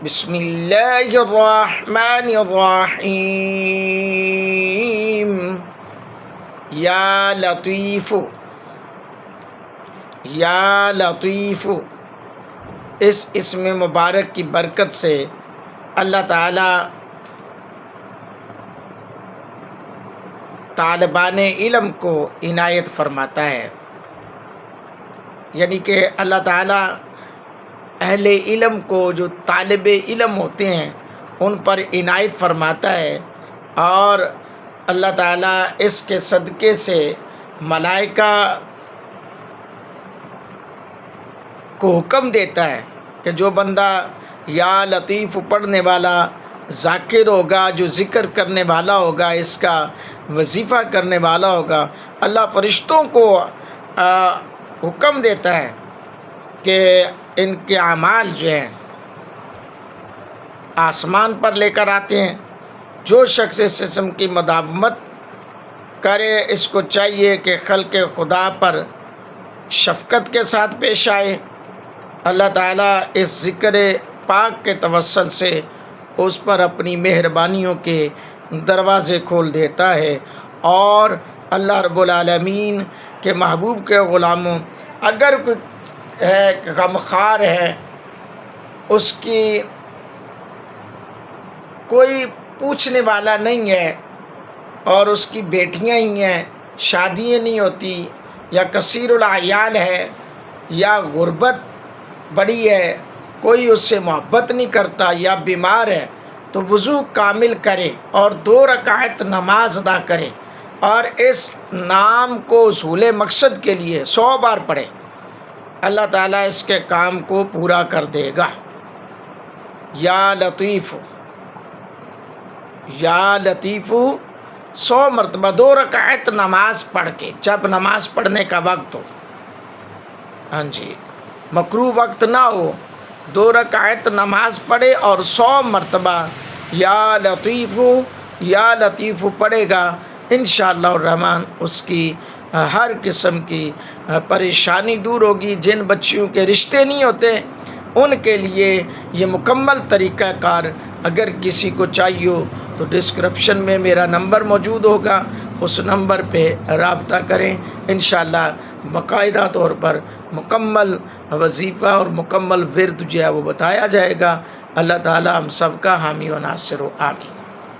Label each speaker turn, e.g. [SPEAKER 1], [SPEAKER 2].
[SPEAKER 1] بسم اللہ الرحمن الرحیم۔ یا لطیف، یا لطیف، اس اسم مبارک کی برکت سے اللہ تعالیٰ طالبان علم کو عنایت فرماتا ہے، یعنی کہ اللہ تعالیٰ اہل علم کو، جو طالب علم ہوتے ہیں، ان پر عنایت فرماتا ہے، اور اللہ تعالیٰ اس کے صدقے سے ملائکہ کو حکم دیتا ہے کہ جو بندہ یا لطیف پڑھنے والا ذاکر ہوگا، جو ذکر کرنے والا ہوگا، اس کا وظیفہ کرنے والا ہوگا، اللہ فرشتوں کو حکم دیتا ہے کہ ان کے اعمال جو ہیں آسمان پر لے کر آتے ہیں۔ جو شخص اس اسم کی مداومت کرے، اس کو چاہیے کہ خلق خدا پر شفقت کے ساتھ پیش آئے۔ اللہ تعالیٰ اس ذکر پاک کے توسل سے اس پر اپنی مہربانیوں کے دروازے کھول دیتا ہے، اور اللہ رب العالمین کے محبوب کے غلاموں، اگر کوئی ہے غمخوار ہے، اس کی کوئی پوچھنے والا نہیں ہے، اور اس کی بیٹیاں ہی ہیں، شادیاں نہیں ہوتی، یا کثیر العیال ہے، یا غربت بڑی ہے، کوئی اس سے محبت نہیں کرتا، یا بیمار ہے، تو وضو کامل کرے اور 2 رکعت نماز ادا کرے، اور اس نام کو حصول مقصد کے لیے 100 بار پڑھے۔ اللہ تعالیٰ اس کے کام کو پورا کر دے گا۔ یا لطیف، یا لطیف 100 مرتبہ 2 رکعت نماز پڑھ کے، جب نماز پڑھنے کا وقت ہو، ہاں جی، مکروہ وقت نہ ہو، 2 رکعت نماز پڑھے اور 100 مرتبہ یا لطیف پڑھے گا، انشاءاللہ الرحمن اس کی ہر قسم کی پریشانی دور ہوگی۔ جن بچیوں کے رشتے نہیں ہوتے، ان کے لیے یہ مکمل طریقہ کار اگر کسی کو چاہیے ہو تو ڈسکرپشن میں میرا نمبر موجود ہوگا، اس نمبر پہ رابطہ کریں، انشاءاللہ باقاعدہ طور پر مکمل وظیفہ اور مکمل ورد جو ہے وہ بتایا جائے گا۔ اللہ تعالیٰ ہم سب کا حامی و ناصر ہو، آمین۔